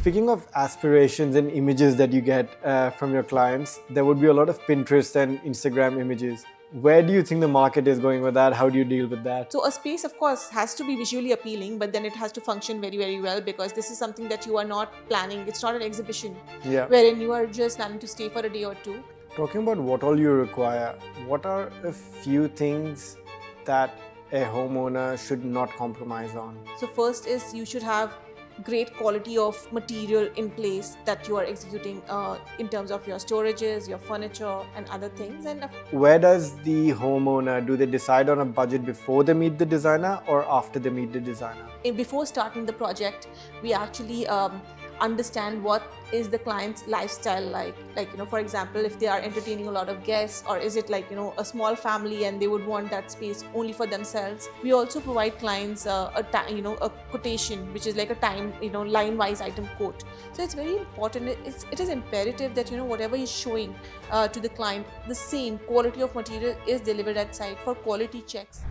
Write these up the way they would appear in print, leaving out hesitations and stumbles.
Speaking of aspirations and images that you get from your clients, there would be a lot of Pinterest and Instagram images. Where do you think the market is going with that? How do you deal with that? So a space, of course, has to be visually appealing, but then it has to function very, very well because this is something that you are not planning. It's not an exhibition Yeah. wherein you are just planning to stay for a day or two. Talking about what all you require, what are a few things that a homeowner should not compromise on? So first is you should have great quality of material in place that you are executing in terms of your storages, your furniture and other things. And Where does the homeowner, do they decide on a budget before they meet the designer or after they meet the designer? before starting the project, we actually understand what is the client's lifestyle like, for example, if they are entertaining a lot of guests, or is it like, a small family and they would want that space only for themselves. We also provide clients a quotation, which is like a time, line wise item quote. So it's very important, it is imperative that whatever is showing to the client, the same quality of material is delivered at site for quality checks.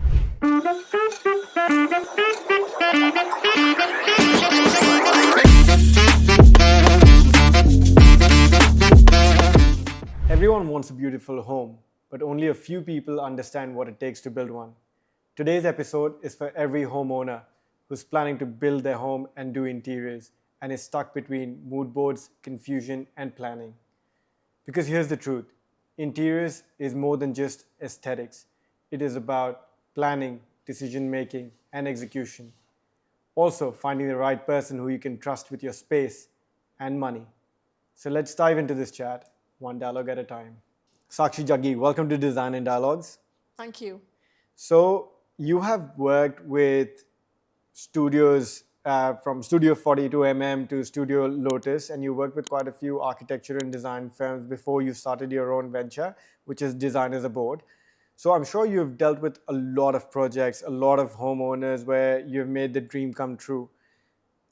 Everyone wants a beautiful home, but only a few people understand what it takes to build one. Today's episode is for every homeowner who's planning to build their home and do interiors and is stuck between mood boards, confusion, and planning. Because here's the truth, interiors is more than just aesthetics. It is about planning, decision making, and execution. Also, finding the right person who you can trust with your space and money. So let's dive into this chat, one dialogue at a time. Saakshi Jaggi, welcome to Design and Dialogues. Thank you. So you have worked with studios from Studio 42mm to Studio Lotus, and you worked with quite a few architecture and design firms before you started your own venture, which is Designers Abode. So I'm sure you've dealt with a lot of projects, a lot of homeowners where you've made the dream come true.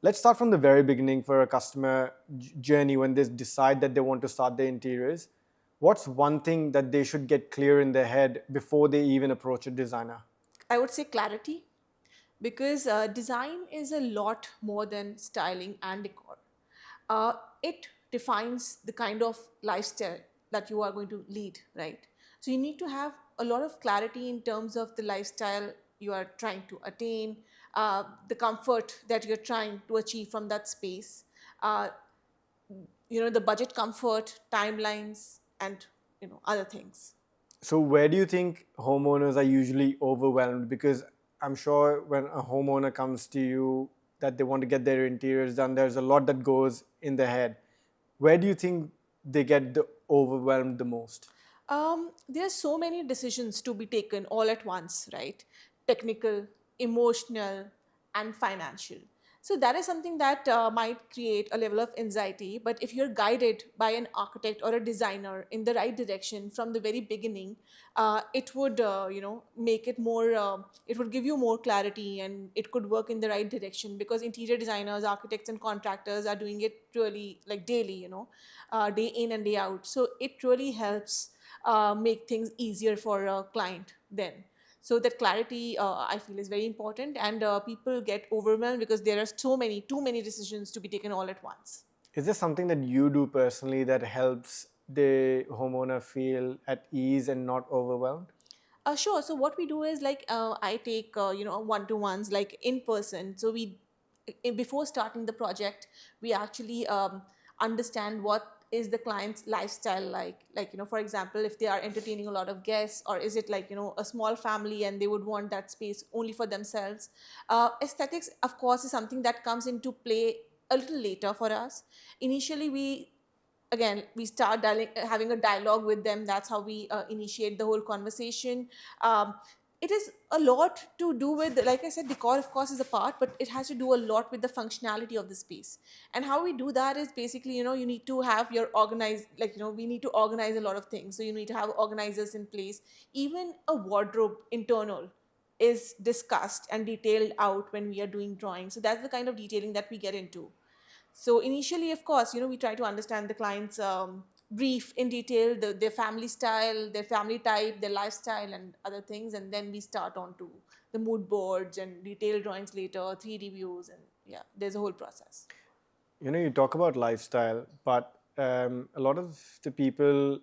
Let's start from the very beginning for a customer journey when they decide that they want to start their interiors. What's one thing that they should get clear in their head before they even approach a designer? I would say clarity, because design is a lot more than styling and decor. It defines the kind of lifestyle that you are going to lead, right? So you need to have a lot of clarity in terms of the lifestyle you are trying to attain, the comfort that you're trying to achieve from that space, uh, the budget comfort, timelines, and other things. So where do you think homeowners are usually overwhelmed? Because I'm sure when a homeowner comes to you that they want to get their interiors done, there's a lot that goes in their head. Where do you think they get overwhelmed the most? There are so many decisions to be taken all at once, right? Technical, emotional, and financial. So that is something that might create a level of anxiety. But if you're guided by an architect or a designer in the right direction from the very beginning, it would, make it more. It would give you more clarity, and it could work in the right direction, because interior designers, architects, and contractors are doing it really like daily, day in and day out. So it really helps make things easier for a client then. So that clarity, I feel, is very important, and people get overwhelmed because there are too many decisions to be taken all at once. Is there something that you do personally that helps the homeowner feel at ease and not overwhelmed? Sure. So what we do is like I take one-to-ones like in person. So before starting the project, we actually understand what is the client's lifestyle like, for example, if they are entertaining a lot of guests, or is it like, a small family and they would want that space only for themselves. Aesthetics, of course, is something that comes into play a little later for us. Initially, we start having a dialogue with them. That's how we initiate the whole conversation. It is a lot to do with, like I said, decor of course is a part, but it has to do a lot with the functionality of the space. And how we do that is basically, you need to have your organized, we need to organize a lot of things. So you need to have organizers in place. Even a wardrobe internal is discussed and detailed out when we are doing drawings. So that's the kind of detailing that we get into. So initially, of course, we try to understand the client's brief in detail, their family style, their family type, their lifestyle, and other things. And then we start on to the mood boards and detailed drawings later, 3D views, and yeah, there's a whole process. You talk about lifestyle, but a lot of the people,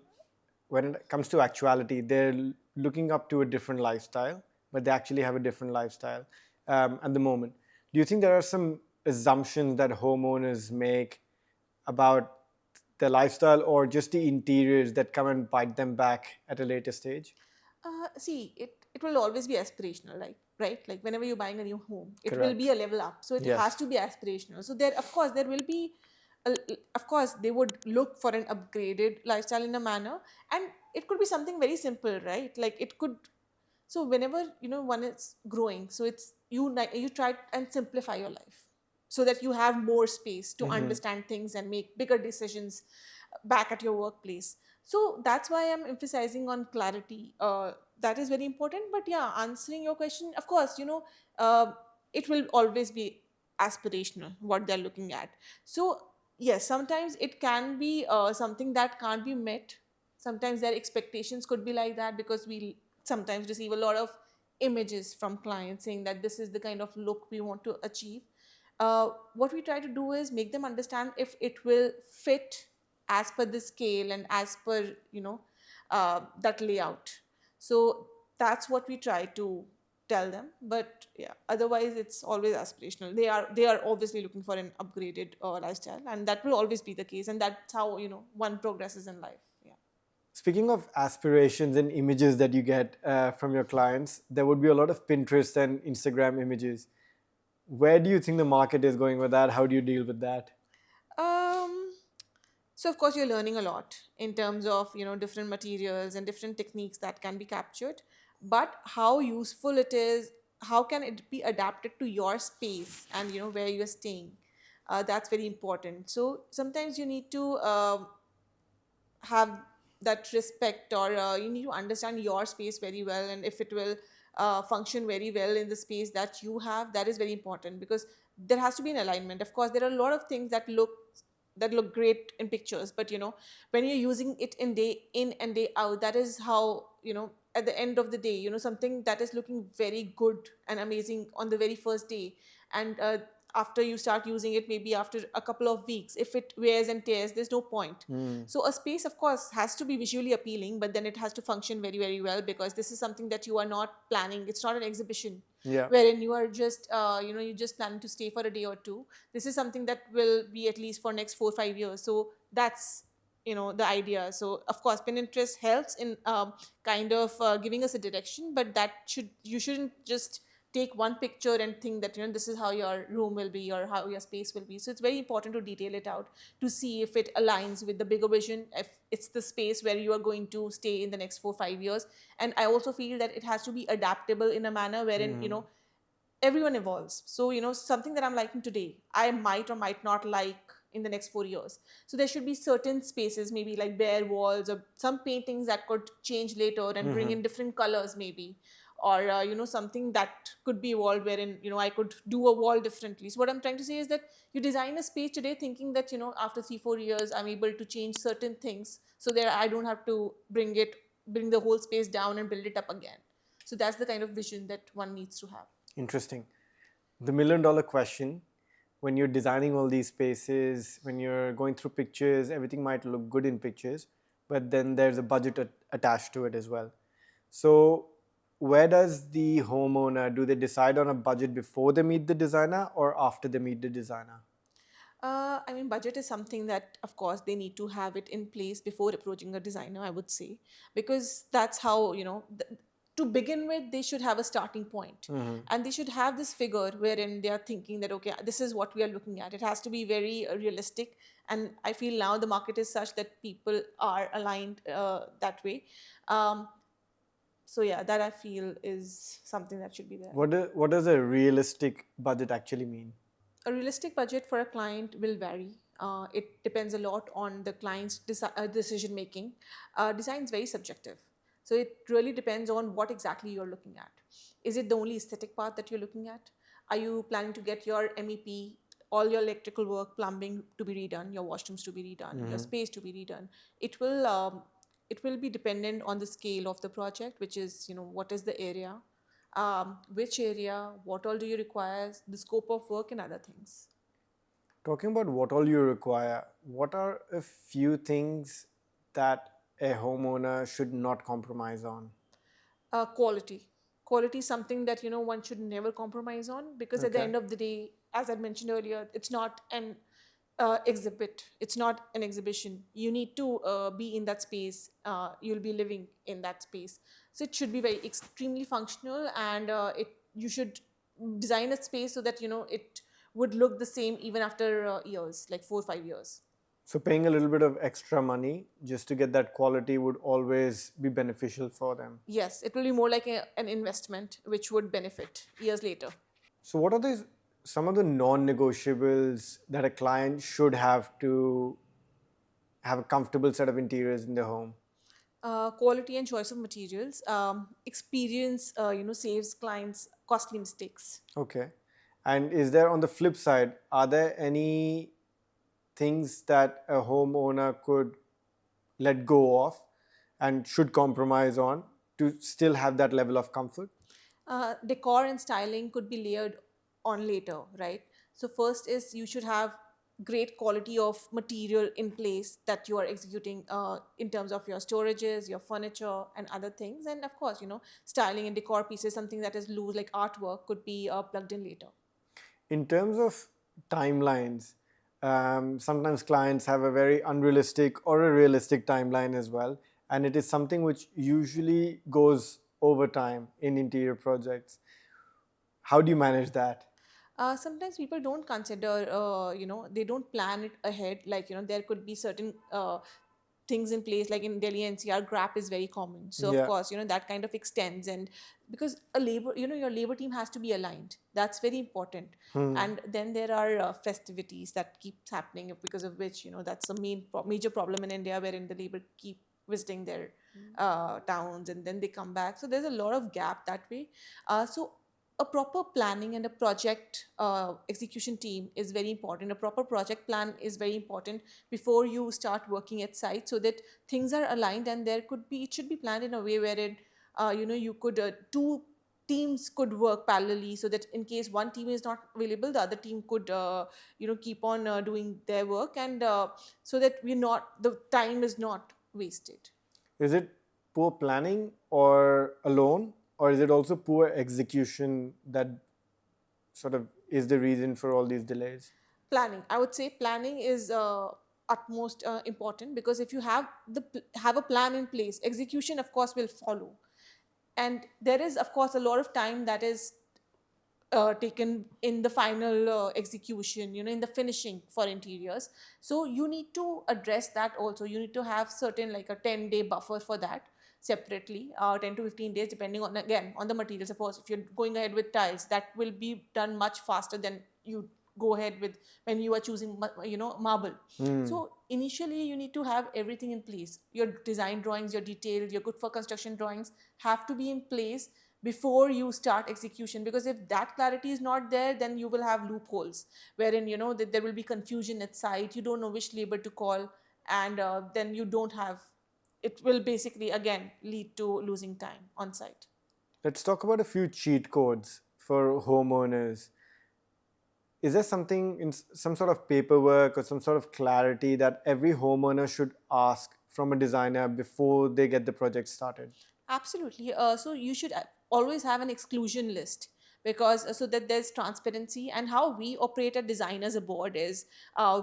when it comes to actuality, they're looking up to a different lifestyle, but they actually have a different lifestyle at the moment. Do you think there are some assumptions that homeowners make about their lifestyle, or just the interiors that come and bite them back at a later stage? See, it will always be aspirational, right? Like whenever you're buying a new home, it will be Correct. a level up. So it has Yes. to be aspirational. So there, of course, there will be, a, of course, they would look for an upgraded lifestyle in a manner, and it could be something very simple, right? Like it could. So whenever one is growing, so it's you try and simplify your life so that you have more space to Mm-hmm. understand things and make bigger decisions back at your workplace. So that's why I'm emphasizing on clarity. That is very important. But yeah, answering your question, of course, uh, it will always be aspirational what they're looking at. So yes, sometimes it can be something that can't be met. Sometimes their expectations could be like that, because we sometimes receive a lot of images from clients saying that this is the kind of look we want to achieve. What we try to do is make them understand if it will fit as per the scale and as per that layout. So that's what we try to tell them. But yeah, otherwise it's always aspirational. They are obviously looking for an upgraded lifestyle, and that will always be the case, and that's how one progresses in life. Yeah. Speaking of aspirations and images that you get from your clients, there would be a lot of Pinterest and Instagram images. Where do you think the market is going with that? How do you deal with that? um so of course you're learning a lot in terms of different materials and different techniques that can be captured. But how useful it is, how can it be adapted to your space and where you're staying, that's very important. So sometimes you need to have that respect, or you need to understand your space very well, and if it will function very well in the space that you have, that is very important, because there has to be an alignment. Of course there are a lot of things that look great in pictures, but when you're using it in and day out, that is how at the end of the day, something that is looking very good and amazing on the very first day, and after you start using it, maybe after a couple of weeks, if it wears and tears, there's no point. Hmm. So a space, of course, has to be visually appealing, but then it has to function very, very well, because this is something that you are not planning. It's not an exhibition Yeah. wherein you are just, you're just planning to stay for a day or two. This is something that will be at least for next 4 or 5 years. So that's the idea. So of course Pinterest helps in kind of giving us a direction, but you shouldn't just take one picture and think that this is how your room will be or how your space will be. So it's very important to detail it out, to see if it aligns with the bigger vision, if it's the space where you are going to stay in the next 4 or 5 years. And I also feel that it has to be adaptable in a manner wherein everyone evolves. So something that I'm liking today, I might or might not like in the next 4 years. So there should be certain spaces, maybe like bare walls, or some paintings that could change later and bring in different colors, maybe, or something that could be evolved wherein I could do a wall differently. So what I'm trying to say is that you design a space today thinking that after 3 4 years I'm able to change certain things, so that I don't have to bring the whole space down and build it up again. So that's the kind of vision that one needs to have. Interesting. The $1 million question: when you're designing all these spaces, when you're going through pictures, everything might look good in pictures, but then there's a budget attached to it as well. So, where does the homeowner, do they decide on a budget before they meet the designer or after they meet the designer? I mean, budget is something that, of course, they need to have it in place before approaching a designer, I would say, because that's how, to begin with, they should have a starting point, and they should have this figure wherein they are thinking that, okay, this is what we are looking at. It has to be very realistic. And I feel now the market is such that people are aligned that way. Um, so, yeah, that I feel is something that should be there. What does a realistic budget actually mean? A realistic budget for a client will vary. It depends a lot on the client's decision making. Design is very subjective. So it really depends on what exactly you're looking at. Is it the only aesthetic part that you're looking at? Are you planning to get your MEP, all your electrical work, plumbing to be redone, your washrooms to be redone, your space to be redone? It will be dependent on the scale of the project, which is what is the area, which area, what all do you require, the scope of work, and other things. Talking about what all you require, what are a few things that a homeowner should not compromise on? Quality is something that one should never compromise on, because at the Okay. end of the day, as I mentioned earlier, it's not an exhibit, it's not an exhibition. You need to be in that space, you'll be living in that space, so it should be very extremely functional, and it you should design a space so that it would look the same even after years, like 4 or 5 years. So paying a little bit of extra money just to get that quality would always be beneficial for them. Yes, it will be more like an investment which would benefit years later. So what are these some of the non-negotiables that a client should have to have a comfortable set of interiors in their home? Quality and choice of materials. Experience, saves clients costly mistakes. Okay. And is there on the flip side, are there any things that a homeowner could let go of and should compromise on to still have that level of comfort? Decor and styling could be layered on later, right? So first is you should have great quality of material in place that you are executing, in terms of your storages, your furniture, and other things. And of course, styling and decor pieces, something that is loose like artwork, could be plugged in later. In terms of timelines, sometimes clients have a very unrealistic or a realistic timeline as well. And it is something which usually goes over time in interior projects. How do you manage that? Sometimes people don't consider, they don't plan it ahead. Like, there could be certain things in place, like in Delhi NCR, GRAP is very common. So, of Yeah. course, that kind of extends. And because your labor team has to be aligned. That's very important. And then there are festivities that keeps happening, because of which, that's a major problem in India, wherein the labor keep visiting their towns and then they come back. So there's a lot of gap that way. So a proper planning and a project execution team is very important. A proper project plan is very important before you start working at site, so that things are aligned, and it should be planned in a way wherein you could two teams could work parallelly, so that in case one team is not available, the other team could keep on doing their work, and so that the time is not wasted. Is it poor planning or alone, or is it also poor execution that sort of is the reason for all these delays? Planning, I would say planning is utmost important, because if you have a plan in place, execution of course will follow. And there is of course a lot of time that is taken in the final execution, in the finishing for interiors. So you need to address that also. You need to have certain, like a 10-day buffer for that separately, 10 to 15 days, depending on, again, on the material. Suppose if you're going ahead with tiles, that will be done much faster than you go ahead with when you are choosing marble. So initially you need to have everything in place. Your design drawings, your detailed, your good for construction drawings have to be in place before you start execution, because if that clarity is not there, then you will have loopholes wherein that there will be confusion at site. You don't know which labor to call, and then you don't have, it will basically again lead to losing time on site. Let's talk about a few cheat codes for homeowners. Is there something in some sort of paperwork or some sort of clarity that every homeowner should ask from a designer before they get the project started? Absolutely. So you should always have an exclusion list, because so that there's transparency. And how we operate at Designers Abode is,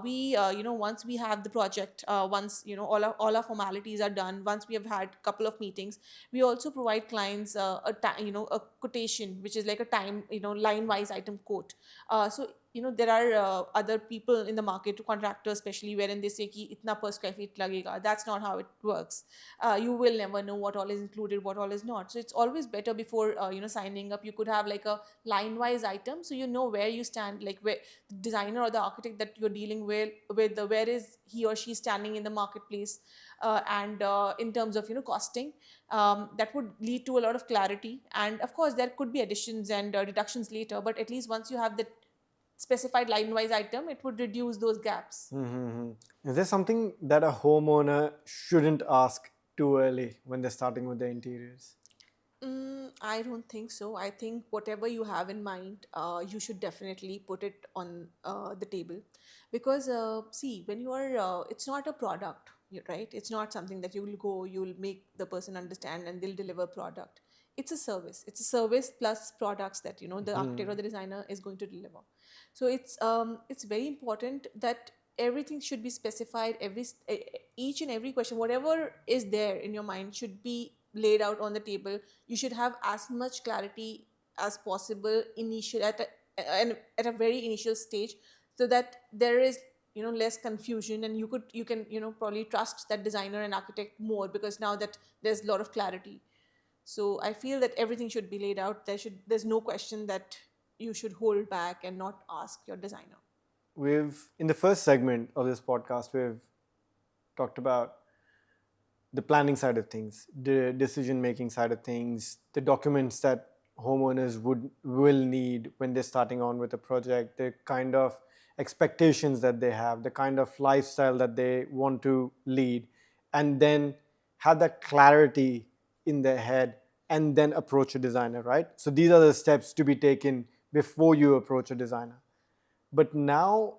we once we have the project, once all our formalities are done, once we have had a couple of meetings, we also provide clients a quotation, which is like a time, line wise item quote. So there are other people in the market, contractors especially, wherein they say ki itna per square feet lagega. That's not how it works. You will never know what all is included, what all is not. So it's always better before signing up, you could have like a line wise item, so you know where you stand, like where the designer or the architect that you're dealing with where is he or she standing in the marketplace, and in terms of costing. That would lead to a lot of clarity, and of course there could be additions and deductions later, but at least once you have the specified line wise item, it would reduce those gaps. Is there something that a homeowner shouldn't ask too early when they're starting with their interiors? I don't think so. I think whatever you have in mind, you should definitely put it on the table, because see, when you are, it's not a product, right? It's not something that you will go, you will make the person understand, and they'll deliver product. It's a service. It's a service plus products that the architect or the designer is going to deliver. So it's very important that everything should be specified. Each and every question, whatever is there in your mind, should be laid out on the table. You should have as much clarity as possible initial at a very initial stage, so that there is less confusion, and you can probably trust that designer and architect more, because now that there's a lot of clarity. So I feel that everything should be laid out. There's no question that you should hold back and not ask your designer. In the first segment of this podcast, we've talked about the planning side of things, the decision making side of things, the documents that homeowners will need when they're starting on with a project, the kind of expectations that they have, the kind of lifestyle that they want to lead, and then have that clarity in their head and then approach a designer, right? So these are the steps to be taken before you approach a designer. But now,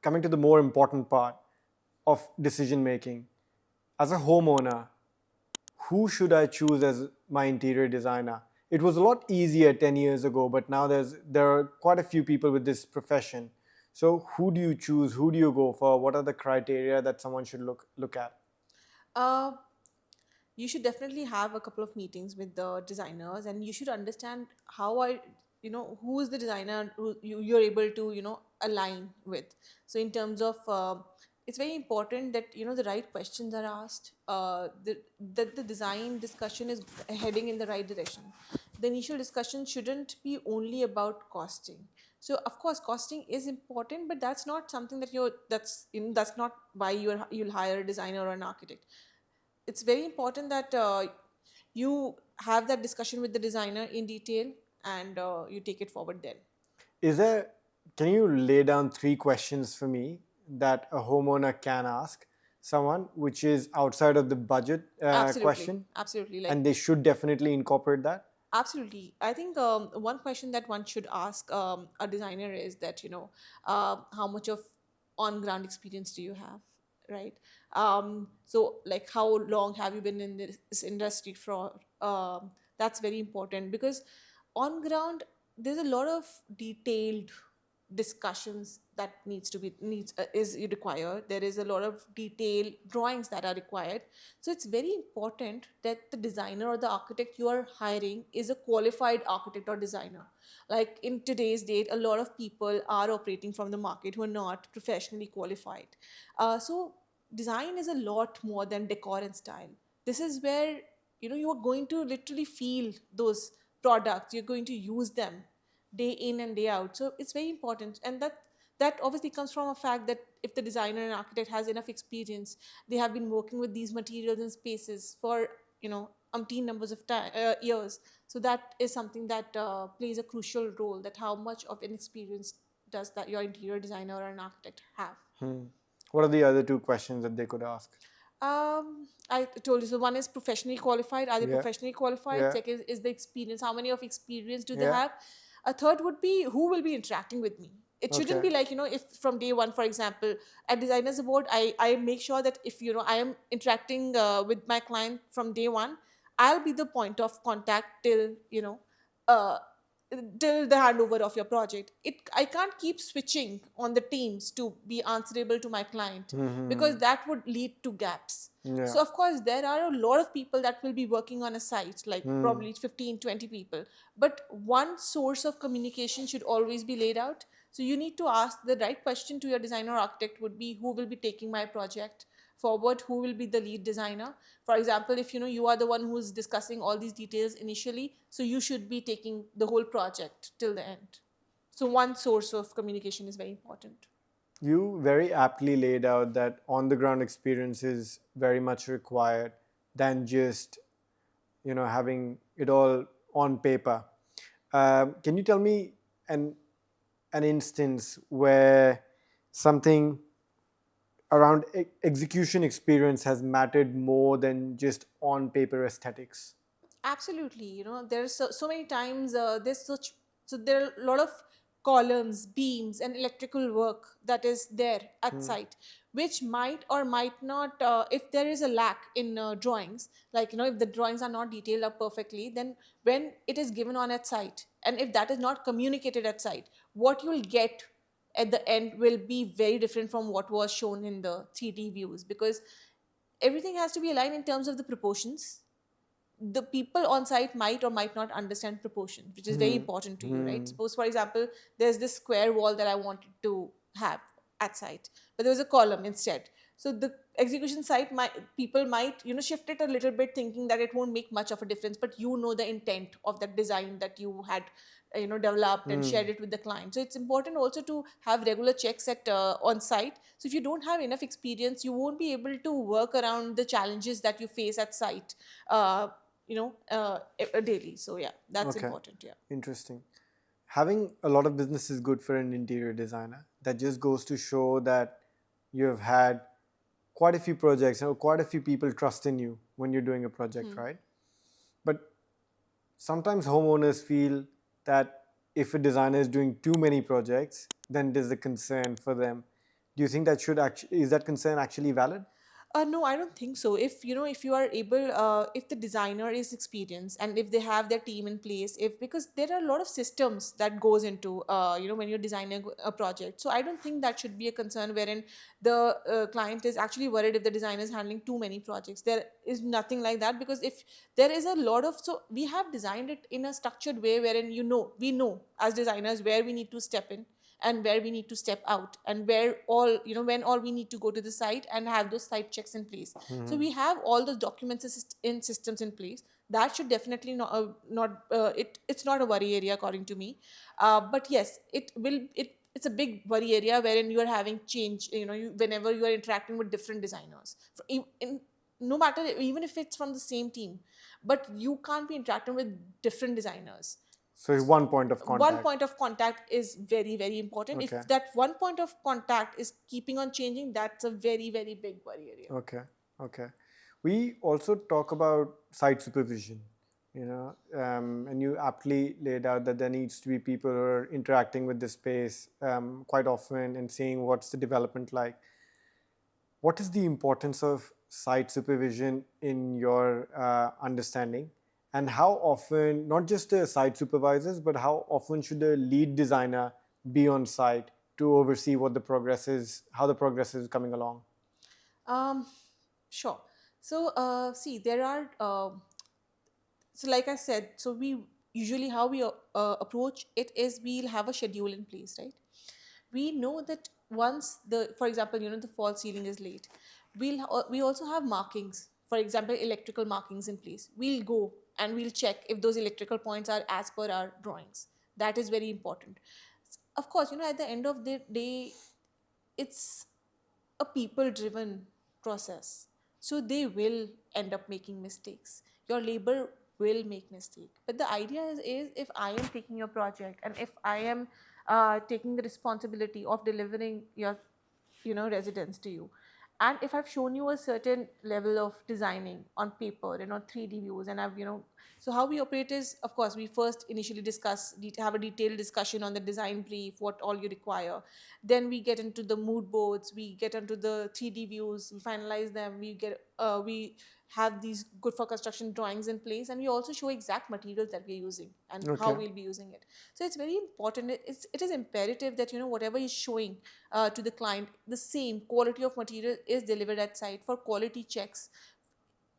coming to the more important part of decision making, as a homeowner, who should I choose as my interior designer? It was a lot easier 10 years ago, but now there are quite a few people with this profession. So who do you choose? Who do you go for? What are the criteria that someone should look at? uh, you should definitely have a couple of meetings with the designers, and you should understand how who is the designer who you're able to align with. So in terms of it's very important that the right questions are asked, that the design discussion is heading in the right direction. The initial discussion shouldn't be only about costing. So of course costing is important, but that's not something that that's not why you'll hire a designer or an architect. It's very important that you have that discussion with the designer in detail, and you take it forward then. Is there, can you lay down 3 questions for me that a homeowner can ask someone, which is outside of the budget Absolutely, question, absolutely. Like, and they should definitely incorporate that? absolutely. I think one question that one should ask a designer is that, how much of on ground experience do you have, right? So, like, how long have you been in this industry for? That's very important, because on ground, there's a lot of detailed discussions that needs is required. There is a lot of detailed drawings that are required. So it's very important that the designer or the architect you are hiring is a qualified architect or designer. Like, in today's date, a lot of people are operating from the market who are not professionally qualified. So design is a lot more than decor and style. This is where you are going to literally feel those products. You're going to use them day in and day out. So it's very important, and that obviously comes from a fact that if the designer and architect has enough experience, they have been working with these materials and spaces for umpteen numbers of years. So that is something that plays a crucial role, that how much of an experience does that your interior designer or an architect have. What are the other 2 questions that they could ask? I told you. So one is professionally qualified. Are they Yeah, professionally qualified? yeah, Second is the experience. How many of experience do they yeah. have? A third would be who will be interacting with me. It shouldn't Okay. be like, if from day one, for example, at Designers Abode, I make sure that if I am interacting with my client from day one, I'll be the point of contact uh, till the handover of your project. I can't keep switching on the teams to be answerable to my client, because that would lead to gaps. Yeah. So of course there are a lot of people that will be working on a site, like probably 15, 20 people, but one source of communication should always be laid out. So you need to ask the right question to your designer or architect would be, who will be taking my project forward, who will be the lead designer. For example, if you are the one who's discussing all these details initially, so you should be taking the whole project till the end. So one source of communication is very important. You very aptly laid out that on the ground experience is very much required than just having it all on paper. Can you tell me an instance where something around execution experience has mattered more than just on paper aesthetics? Absolutely. There's so many times there are a lot of columns, beams, and electrical work that is there at site, which might or might not, if there is a lack in drawings, like, if the drawings are not detailed up perfectly, then when it is given on at site, and if that is not communicated at site, what you'll get at the end will be very different from what was shown in the 3D views, because everything has to be aligned in terms of the proportions. The people on site might or might not understand proportion, which is very important to you, right? Suppose, for example, there's this square wall that I wanted to have at site, but there was a column instead. So the execution site people might shift it a little bit, thinking that it won't make much of a difference, but the intent of that design that you had developed and shared it with the client. So it's important also to have regular checks at on site. So if you don't have enough experience, you won't be able to work around the challenges that you face at site daily. So yeah, that's important. Yeah. Interesting. Having a lot of business is good for an interior designer. That just goes to show that you have had quite a few projects, quite a few people trust in you when you're doing a project, right? But sometimes homeowners feel that if a designer is doing too many projects, then there's a concern for them. Do you think that is that concern actually valid? No, I don't think so. If you are able, if the designer is experienced and if they have their team in place, because there are a lot of systems that goes into when you're designing a project. So I don't think that should be a concern wherein the client is actually worried if the designer is handling too many projects. There is nothing like that, because if there is a lot of, so we have designed it in a structured way wherein we know as designers where we need to step in and where we need to step out, and where when all we need to go to the site and have those site checks in place. So we have all those documents in systems in place. That should definitely it's not a worry area according to me. But yes, it's a big worry area wherein you are having change, whenever you are interacting with different designers, no matter, even if it's from the same team, but you can't be interacting with different designers. So one point of contact. One point of contact is very, very important. If that one point of contact is keeping on changing, that's a very, very big worry area. Okay. We also talk about site supervision, and you aptly laid out that there needs to be people who are interacting with the space quite often and seeing what's the development like. What is the importance of site supervision in your understanding? And how often, not just the site supervisors, but how often should the lead designer be on site to oversee how the progress is coming along? Sure. So, see, there are, so like I said, so we usually, how we approach it is we'll have a schedule in place, right? We know that once for example, the false ceiling is laid, we also have markings, for example, electrical markings in place. We'll go and we'll check if those electrical points are as per our drawings. That is very important. Of course, at the end of the day, it's a people driven process, so they will end up making mistakes. Your labor will make mistake, but the idea is if I am taking your project and if I am taking the responsibility of delivering your residence to you, and if I've shown you a certain level of designing on paper and on 3D views, and I've so how we operate is, of course, we first initially have a detailed discussion on the design brief, what all you require. Then we get into the mood boards, we get into the 3D views, we finalize them, we have these good for construction drawings in place, and we also show exact materials that we're using and how we'll be using it. So it's very important. It is imperative that whatever is showing to the client, the same quality of material is delivered at site for quality checks.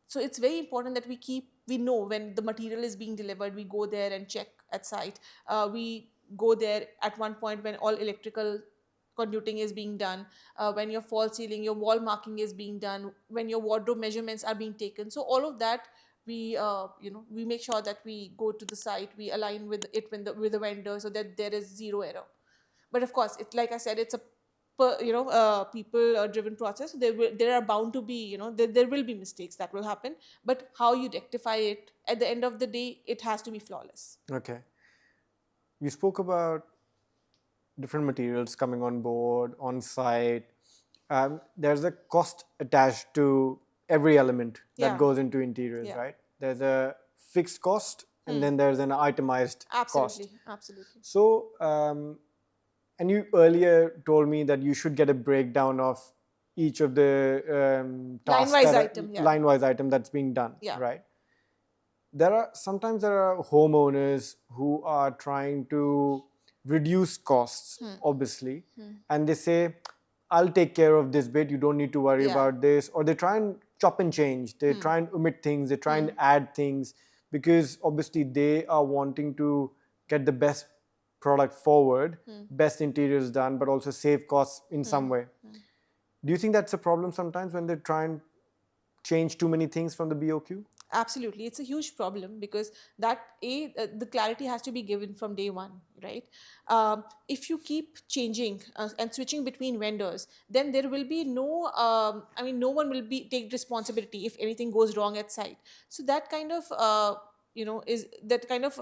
So it's very important that we know when the material is being delivered, we go there and check at site. We go there at one point when all electrical conduiting is being done, when your false ceiling, your wall marking is being done, when your wardrobe measurements are being taken. So all of that, we make sure that we go to the site, we align with it with the vendor, so that there is zero error. But of course, like I said, it's a people driven process. There are bound to be, there will be mistakes that will happen, but how you rectify it, at the end of the day, it has to be flawless. Okay. You spoke about different materials coming on board, on site. There's a cost attached to every element that goes into interiors, right? There's a fixed cost and then there's an itemized cost. Absolutely. So, and you earlier told me that you should get a breakdown of each of the tasks Line-wise that item, yeah. line-wise item that's being done, Yeah. right? Sometimes there are homeowners who are trying to reduce costs, obviously, and they say, I'll take care of this bit, you don't need to worry Yeah. about this. Or they try and chop and change, they try and omit things, they try and add things, because obviously they are wanting to get the best product forward, best interiors done, but also save costs in some way. Do you think that's a problem sometimes when they try and change too many things from the BOQ? Absolutely, it's a huge problem because the clarity has to be given from day one, right? If you keep changing and switching between vendors, then there will be no one will be take responsibility if anything goes wrong at site. So that kind of is that kind of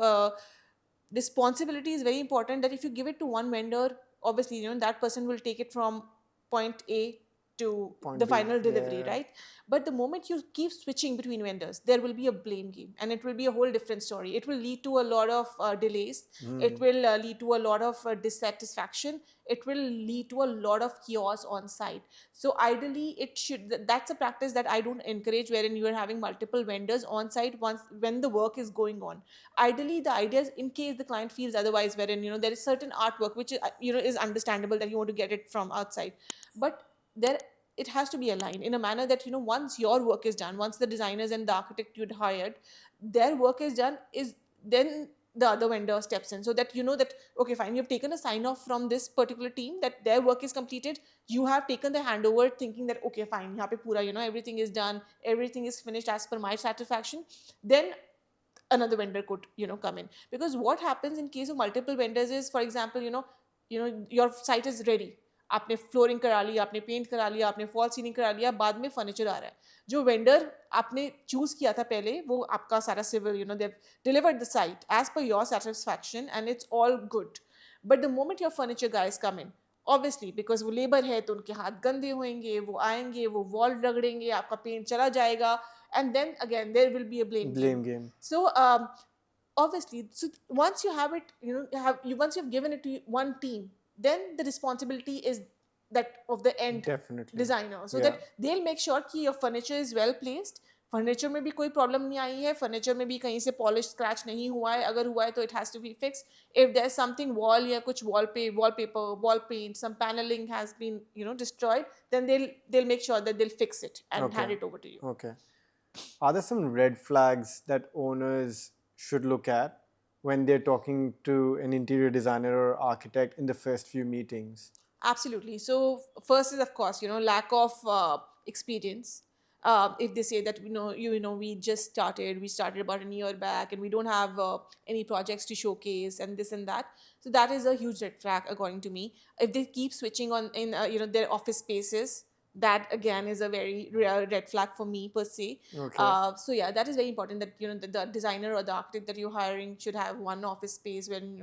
responsibility is very important, that if you give it to one vendor, obviously that person will take it from point A to Point the B, final delivery, yeah. right? But the moment you keep switching between vendors, there will be a blame game, and it will be a whole different story. It will lead to a lot of delays. It will lead to a lot of dissatisfaction. It will lead to a lot of chaos on site. So ideally, that's a practice that I don't encourage, wherein you are having multiple vendors on site when the work is going on. Ideally, the idea is, in case the client feels otherwise, wherein there is certain artwork which is understandable that you want to get it from outside, but there it has to be aligned in a manner that once your work is done, once the designers and the architect you'd hired, their work is done, is then the other vendor steps in, so that that, okay, fine, you've taken a sign off from this particular team that their work is completed. You have taken the handover thinking that, okay, fine, yahan pe pura, everything is done, everything is finished as per my satisfaction. Then another vendor could come in, because what happens in case of multiple vendors is, for example, your site is ready, आपने flooring करा लिया, आपने paint करा लिया, आपने fall ceiling करा लिया, बाद में फर्नीचर आ रहा है, जो वेंडर आपने चूज किया था पहले, वो आपका सारा civil they delivered the site as per your satisfaction and it's all good. But the moment your furniture guys come in, obviously because वो लेबर है तो उनके हाथ गंदे होंगे, वो आएंगे, वो वॉल रगड़ेंगे, आपका पेंट चला जाएगा, and then again there will be a blame game. So obviously, so once you have it, once you've given it to one team, then the responsibility is that of the end designer, so that they'll make sure कि your furniture is well placed. Furniture में भी कोई problem नहीं आई है, furniture में भी कहीं से पॉलिश स्क्रैच नहीं हुआ है, अगर हुआ है तो it has to be fix. If there is something wall या कुछ wallpaper, wall paint, some panelling has been destroyed, then they'll make sure that they'll fix it and hand it over to you. Okay. Are there some red flags that owners should look at when they're talking to an interior designer or architect in the first few meetings? Absolutely. So first is, of course, lack of experience. If they say that we just started, we started about a year back, and we don't have any projects to showcase and this and that, so that is a huge red flag according to me. If they keep switching on in their office spaces, that again is a very red flag for me per se. Okay. So yeah, that is very important, that the designer or the architect that you're hiring should have one office space when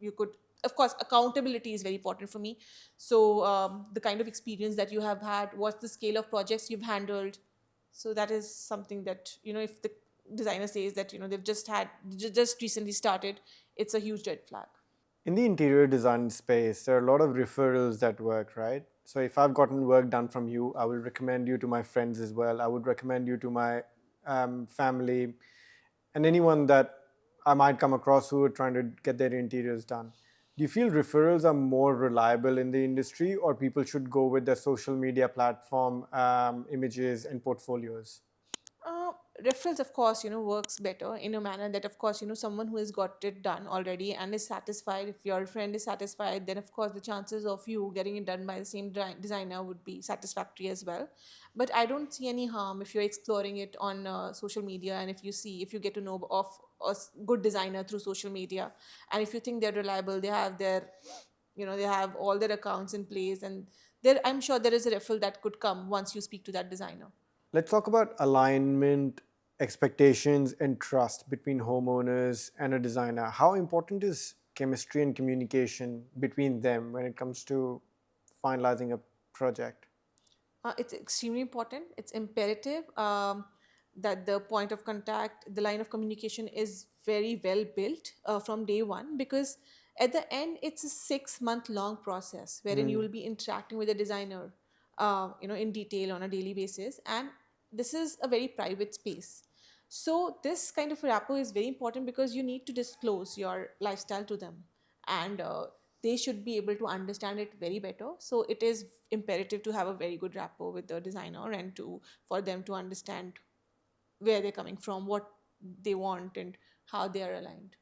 you could, of course, accountability is very important for me. So the kind of experience that you have had, what's the scale of projects you've handled. So that is something that if the designer says that they've just recently started, it's a huge red flag. In the interior design space, there are a lot of referrals that work, right? So if I've gotten work done from you, I will recommend you to my friends as well. I would recommend you to my family and anyone that I might come across who are trying to get their interiors done. Do you feel referrals are more reliable in the industry, or people should go with their social media platform images and portfolios? Referrals, of course, works better in a manner that, of course, someone who has got it done already and is satisfied. If your friend is satisfied, then of course the chances of you getting it done by the same designer would be satisfactory as well. But I don't see any harm if you're exploring it on social media, and if you get to know of a good designer through social media, and if you think they're reliable, they have they have all their accounts in place, and I'm sure there is a referral that could come once you speak to that designer. Let's talk about alignment, expectations, and trust between homeowners and a designer. How important is chemistry and communication between them when it comes to finalizing a project? It's extremely important. It's imperative. that the point of contact, the line of communication is very well built from day one, because at the end it's a 6 month long process wherein you will be interacting with the designer in detail on a daily basis, and this is a very private space. So this kind of rapport is very important because you need to disclose your lifestyle to them, and they should be able to understand it very better. So it is imperative to have a very good rapport with the designer, and to for them to understand where they're coming from, what they want, and how they are aligned.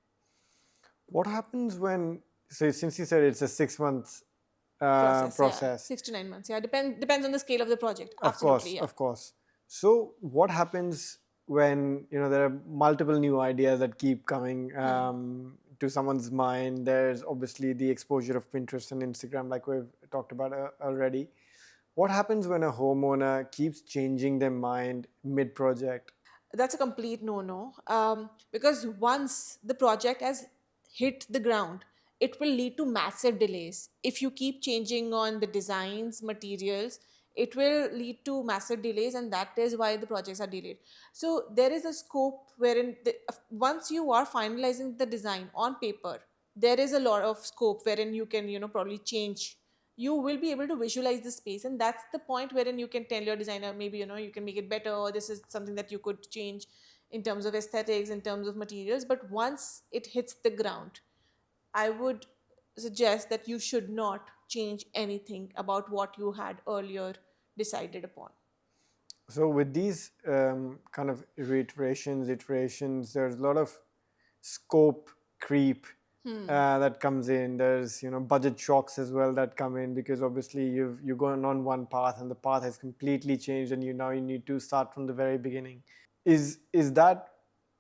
What happens when, so since you said it's a 6 month Process, yeah, process, 6 to 9 months, yeah, depends on the scale of the project. of course, Absolutely, yeah. of course. So what happens when there are multiple new ideas that keep coming to someone's mind? There's obviously the exposure of Pinterest and Instagram, like we've talked about already. What happens when a homeowner keeps changing their mind mid-project? That's a complete no-no, because once the project has hit the ground, it will lead to massive delays. If you keep changing on the designs, materials, it will lead to massive delays, and that is why the projects are delayed. So there is a scope wherein once you are finalizing the design on paper, there is a lot of scope wherein you can probably change. You will be able to visualize the space, and that's the point wherein you can tell your designer, maybe you can make it better, or this is something that you could change in terms of aesthetics, in terms of materials. But once it hits the ground, I would suggest that you should not change anything about what you had earlier decided upon. So with these kind of iterations, there's a lot of scope creep that comes in. There's budget shocks as well that come in, because obviously you've gone on one path and the path has completely changed, and now you need to start from the very beginning. Is that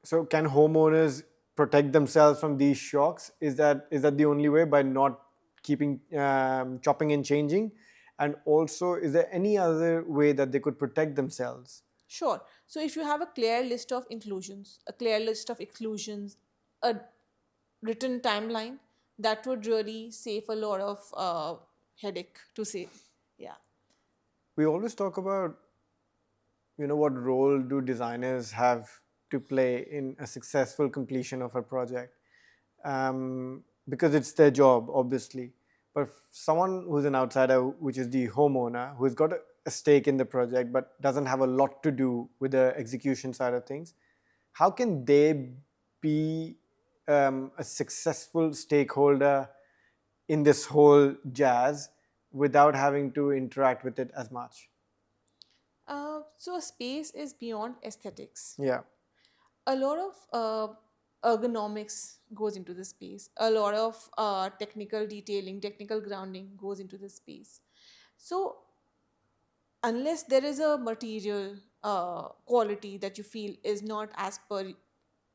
so? Can homeowners protect themselves from these shocks? Is that the only way, by not keeping chopping and changing? And also, is there any other way that they could protect themselves? Sure. So if you have a clear list of inclusions, a clear list of exclusions, a written timeline, that would really save a lot of headache to say. Yeah. We always talk about, what role do designers have to play in a successful completion of a project? Because it's their job, obviously. But someone who's an outsider, which is the homeowner, who's got a stake in the project but doesn't have a lot to do with the execution side of things, how can they be a successful stakeholder in this whole jazz without having to interact with it as much? So a space is beyond aesthetics. Yeah. A lot of ergonomics goes into the space. A lot of technical detailing, technical grounding goes into the space. So unless there is a material quality that you feel is not as per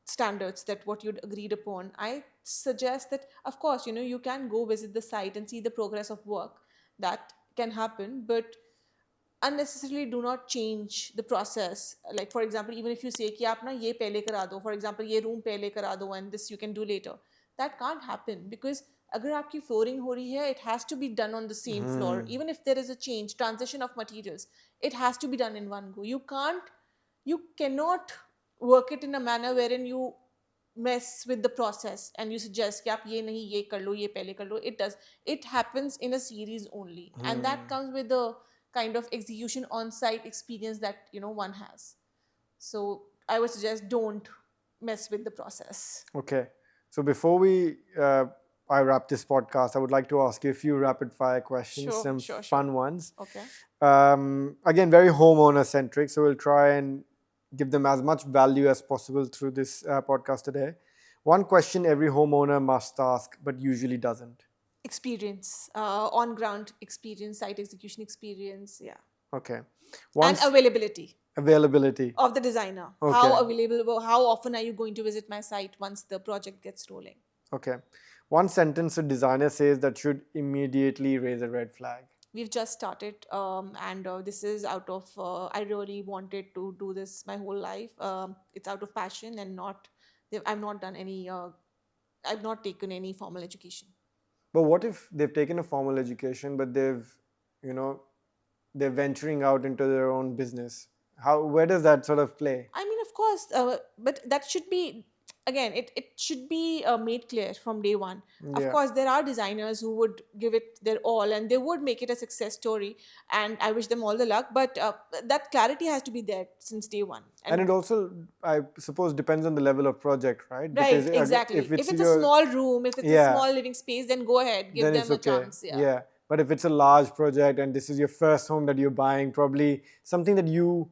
standards that what you'd agreed upon, I suggest that, of course, you can go visit the site and see the progress of work. That can happen, but unnecessarily do not change the process. Like, for example, even if you say कि आप ना ये पहले करा दो, for example, ये room पहले करा दो and this you can do later, that can't happen, because अगर आपकी flooring हो रही है, it has to be done on the same floor. Even if there is a change, transition of materials, it has to be done in one go. You cannot work it in a manner wherein you mess with the process and you suggest कि आप ये नहीं ये कर लो, ये पहले कर लो. It happens in a series only, and that comes with the kind of execution on-site experience that one has. So I would suggest don't mess with the process. Okay. So before I wrap this podcast, I would like to ask you a few rapid fire questions, some fun ones. Okay. Again, very homeowner centric, so we'll try and give them as much value as possible through this podcast today. One question every homeowner must ask, but usually doesn't. Experience, on-ground experience, site execution experience, yeah. Okay. And availability of the designer. Okay. How available, how often are you going to visit my site once the project gets rolling? Okay. One sentence a designer says that should immediately raise a red flag. We've just started, and this is out of, I really wanted to do this my whole life. It's out of passion, and I've not done any, I've not taken any formal education. But what if they've taken a formal education, but they're venturing out into their own business? Where does that sort of play? I mean, of course, but that should be, again, it should be made clear from day one. Of Yeah. course, there are designers who would give it their all and they would make it a success story, and I wish them all the luck. But that clarity has to be there since day one. And it also, I suppose, depends on the level of project, right? Because Right, exactly. if If it's it's a your, small room, if it's a yeah, small living space, then go ahead, give then it's them a okay. chance. Yeah. Yeah. But if it's a large project and this is your first home that you're buying, probably something that you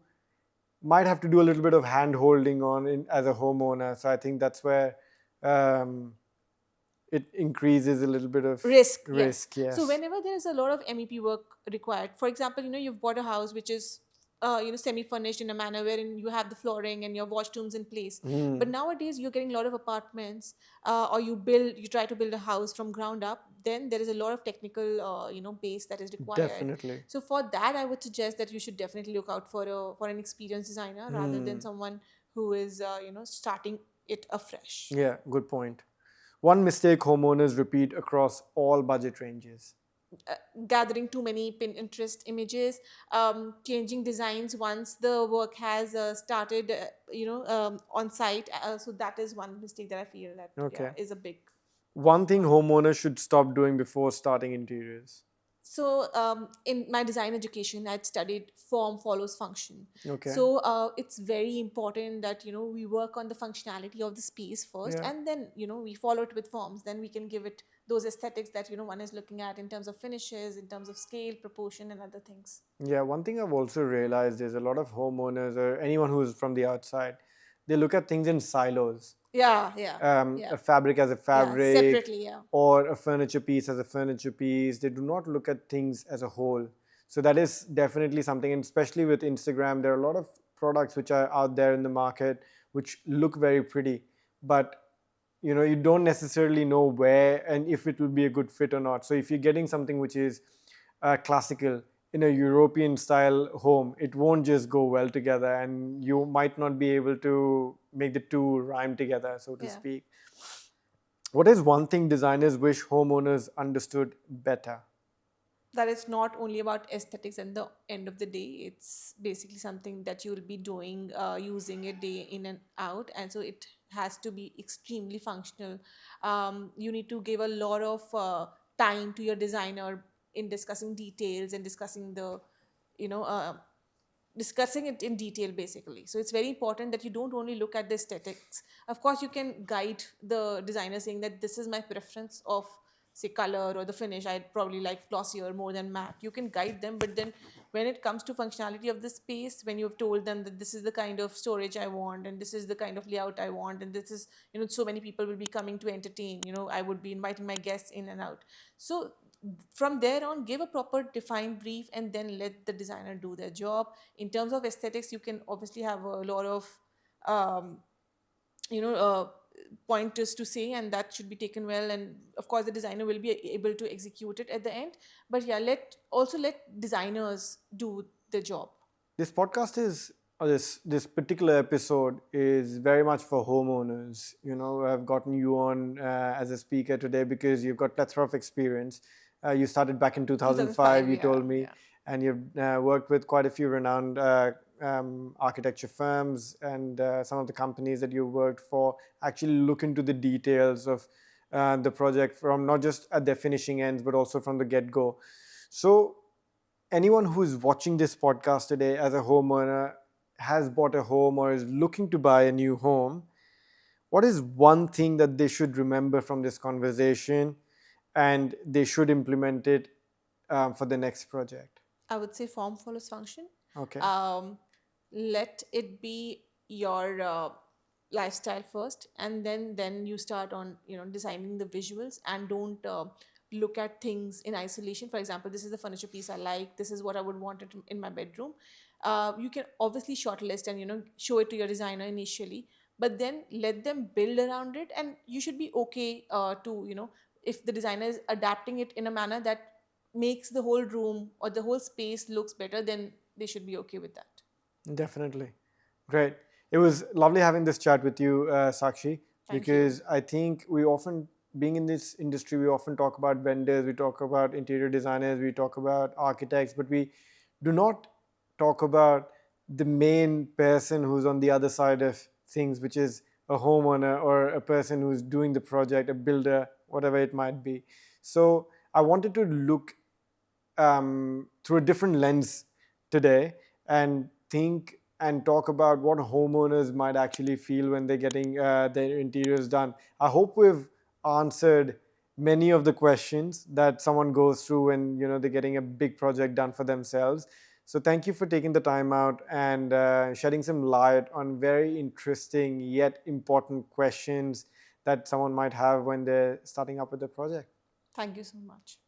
might have to do a little bit of hand holding on as a homeowner. So I think that's where um, it increases a little bit of Risk, yes. risk. Yes. So whenever there is a lot of MEP work required, for example, you've bought a house which is semi-furnished in a manner wherein you have the flooring and your washrooms in place. But nowadays you're getting a lot of apartments, or you try to build a house from ground up. Then there is a lot of technical, base that is required. Definitely. So for that, I would suggest that you should definitely look out for an experienced designer rather than someone who is starting it afresh. Yeah, good point. One mistake homeowners repeat across all budget ranges. Gathering too many Pinterest images, changing designs once the work has started, on site. So that is one mistake that I feel that Okay. is a big. One thing homeowners should stop doing before starting interiors. So in my design education, I'd studied form follows function. Okay. So it's very important that we work on the functionality of the space first, Yeah. and then we follow it with forms. Then we can give it those aesthetics that one is looking at in terms of finishes, in terms of scale, proportion, and other things. Yeah, one thing I've also realized is a lot of homeowners or anyone who's from the outside, they look at things in silos. Yeah. A fabric as a fabric, separately, yeah. or a furniture piece as a furniture piece. They do not look at things as a whole. So that is definitely something, and especially with Instagram, there are a lot of products which are out there in the market which look very pretty, but you don't necessarily know where and if it will be a good fit or not. So if you're getting something which is classical in a European style home, it won't just go well together, and you might not be able to make the two rhyme together, so to speak. What is one thing designers wish homeowners understood better? That it's not only about aesthetics at the end of the day. It's basically something that you'll be doing, using it day in and out, and so it has to be extremely functional. You need to give a lot of time to your designer in discussing details and discussing discussing it in detail, basically. So it's very important that you don't only look at the aesthetics. Of course, you can guide the designer saying that this is my preference of, say, color or the finish. I'd probably like glossier more than matte. You can guide them, but then when it comes to functionality of the space, when you've told them that this is the kind of storage I want and this is the kind of layout I want, and this is, so many people will be coming to entertain, I would be inviting my guests in and out. So from there on, give a proper defined brief and then let the designer do their job. In terms of aesthetics, you can obviously have a lot of pointers to say, and that should be taken well, and of course the designer will be able to execute it at the end. But yeah, let designers do the job. This podcast is, or this particular episode is very much for homeowners. I've gotten you on as a speaker today because you've got plethora of experience. You started back in 2005, you told me, and you've worked with quite a few renowned architecture firms, and some of the companies that you worked for actually look into the details of the project from not just at their finishing ends, but also from the get-go. So anyone who is watching this podcast today as a homeowner, has bought a home or is looking to buy a new home, what is one thing that they should remember from this conversation and they should implement it for the next project? I would say form follows function. Okay. Let it be your lifestyle first, and then you start on designing the visuals, and don't look at things in isolation. For example, this is the furniture piece I like, this is what I would want it in my bedroom. You can obviously shortlist and show it to your designer initially, but then let them build around it, and you should be okay to if the designer is adapting it in a manner that makes the whole room or the whole space looks better, then they should be okay with that. Definitely. Great. It was lovely having this chat with you, Saakshi, because I think being in this industry, we often talk about vendors, we talk about interior designers, we talk about architects, but we do not talk about the main person who's on the other side of things, which is a homeowner or a person who's doing the project, a builder, whatever it might be. So I wanted to look through a different lens today and think and talk about what homeowners might actually feel when they're getting their interiors done. I hope we've answered many of the questions that someone goes through when they're getting a big project done for themselves. So thank you for taking the time out and shedding some light on very interesting yet important questions that someone might have when they're starting up with a project. Thank you so much.